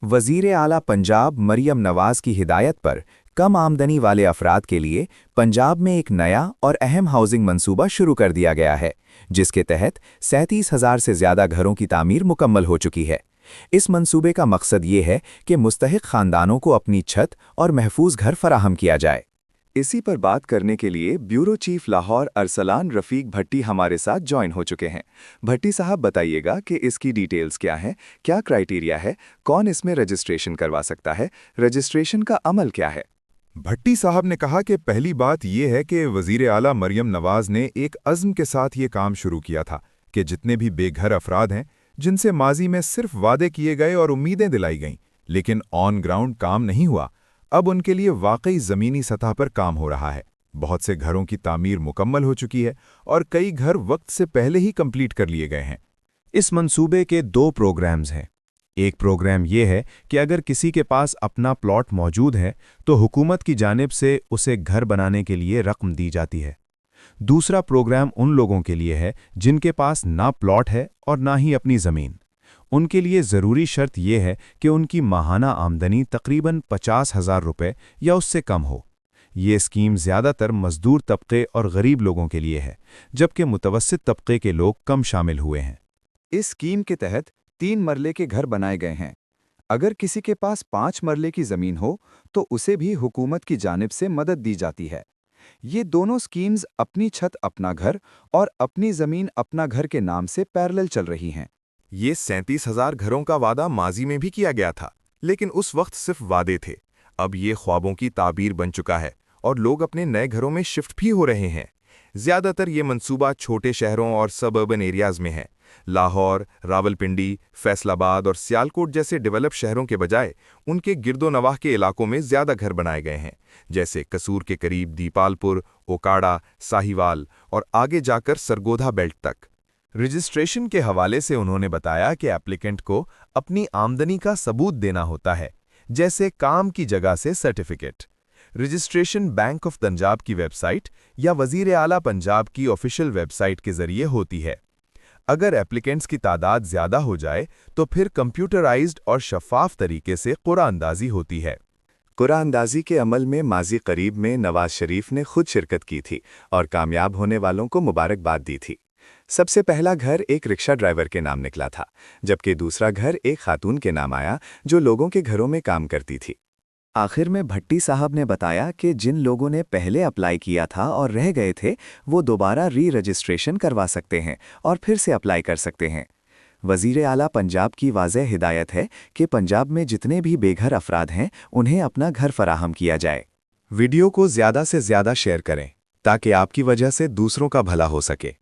वज़ीर आला पंजाब मरियम नवाज़ की हिदायत पर कम आमदनी वाले अफराद के लिए पंजाब में एक नया और अहम हाउसिंग मंसूबा शुरू कर दिया गया है, जिसके तहत 37,000 से ज़्यादा घरों की तामीर मुकम्मल हो चुकी है। इस मंसूबे का मकसद ये है कि मुस्तहिक ख़ानदानों को अपनी छत और महफूज घर फराहम किया जाए। इसी पर बात करने के लिए ब्यूरो चीफ लाहौर अरसलान रफ़ीक भट्टी हमारे साथ ज्वाइन हो चुके हैं। भट्टी साहब बताइएगा कि इसकी डिटेल्स क्या हैं, क्या क्राइटेरिया है, कौन इसमें रजिस्ट्रेशन करवा सकता है, रजिस्ट्रेशन का अमल क्या है। भट्टी साहब ने कहा कि पहली बात यह है कि वज़ीर आला मरियम नवाज़ ने एक अज़्म के साथ ये काम शुरू किया था कि जितने भी बेघर अफराद हैं, जिनसे माजी में सिर्फ वादे किए गए और उम्मीदें दिलाई गईं, लेकिन ऑन ग्राउंड काम नहीं हुआ, अब उनके लिए वाकई ज़मीनी सतह पर काम हो रहा है। बहुत से घरों की तामीर मुकम्मल हो चुकी है और कई घर वक्त से पहले ही कंप्लीट कर लिए गए हैं। इस मंसूबे के 2 प्रोग्राम्स हैं। एक प्रोग्राम ये है कि अगर किसी के पास अपना प्लॉट मौजूद है तो हुकूमत की जानिब से उसे घर बनाने के लिए रकम दी जाती है। दूसरा प्रोग्राम उन लोगों के लिए है जिनके पास ना प्लॉट है और ना ही अपनी ज़मीन। उनके लिए ज़रूरी शर्त यह है कि उनकी माहाना आमदनी तकरीबन 50,000 रुपये या उससे कम हो। ये स्कीम ज़्यादातर मज़दूर तबके और गरीब लोगों के लिए है, जबकि मुतवस्सित तबके के लोग कम शामिल हुए हैं। इस स्कीम के तहत 3 मरले के घर बनाए गए हैं। अगर किसी के पास 5 मरले की ज़मीन हो तो उसे भी हुकूमत की जानिब से मदद दी जाती है। ये दोनों स्कीम्स अपनी छत अपना घर और अपनी ज़मीन अपना घर के नाम से पैरेलल चल रही हैं। ये 37,000 घरों का वादा माजी में भी किया गया था, लेकिन उस वक्त सिर्फ वादे थे। अब ये ख्वाबों की ताबीर बन चुका है और लोग अपने नए घरों में शिफ्ट भी हो रहे हैं। ज़्यादातर ये मंसूबा छोटे शहरों और सबअर्बन एरियाज़ में है। लाहौर, रावलपिंडी, फैसलाबाद और सियालकोट जैसे डेवलप शहरों के बजाय उनके गिरदोनवाह के इलाकों में ज़्यादा घर बनाए गए हैं, जैसे कसूर के करीब दीपालपुर, ओकाड़ा, साहिवाल और आगे जाकर सरगोधा बेल्ट तक। रजिस्ट्रेशन के हवाले से उन्होंने बताया कि एप्लीकेंट को अपनी आमदनी का सबूत देना होता है, जैसे काम की जगह से certificate. Registration bank of Punjab की वेबसाइट या वज़ीर आला पंजाब की ऑफिशियल वेबसाइट के जरिए होती है। अगर एप्लीकेंट्स की तादाद ज़्यादा हो जाए तो फिर कंप्यूटराइज्ड और शफाफ तरीके से कुरानंदाजी होती है। कुरानंदाजी के अमल में माजी करीब में नवाज शरीफ ने खुद शिरकत की थी और कामयाब होने वालों को मुबारकबाद दी थी। सबसे पहला घर एक रिक्शा ड्राइवर के नाम निकला था, जबकि दूसरा घर एक खातून के नाम आया जो लोगों के घरों में काम करती थी। आखिर में भट्टी साहब ने बताया कि जिन लोगों ने पहले अप्लाई किया था और रह गए थे, वो दोबारा री-रजिस्ट्रेशन करवा सकते हैं और फिर से अप्लाई कर सकते हैं। वज़ीर आला पंजाब की वाज़ेह हिदायत है कि पंजाब में जितने भी बेघर अफराद हैं, उन्हें अपना घर फराहम किया जाए। वीडियो को ज़्यादा से ज़्यादा शेयर करें ताकि आपकी वजह से दूसरों का भला हो सके।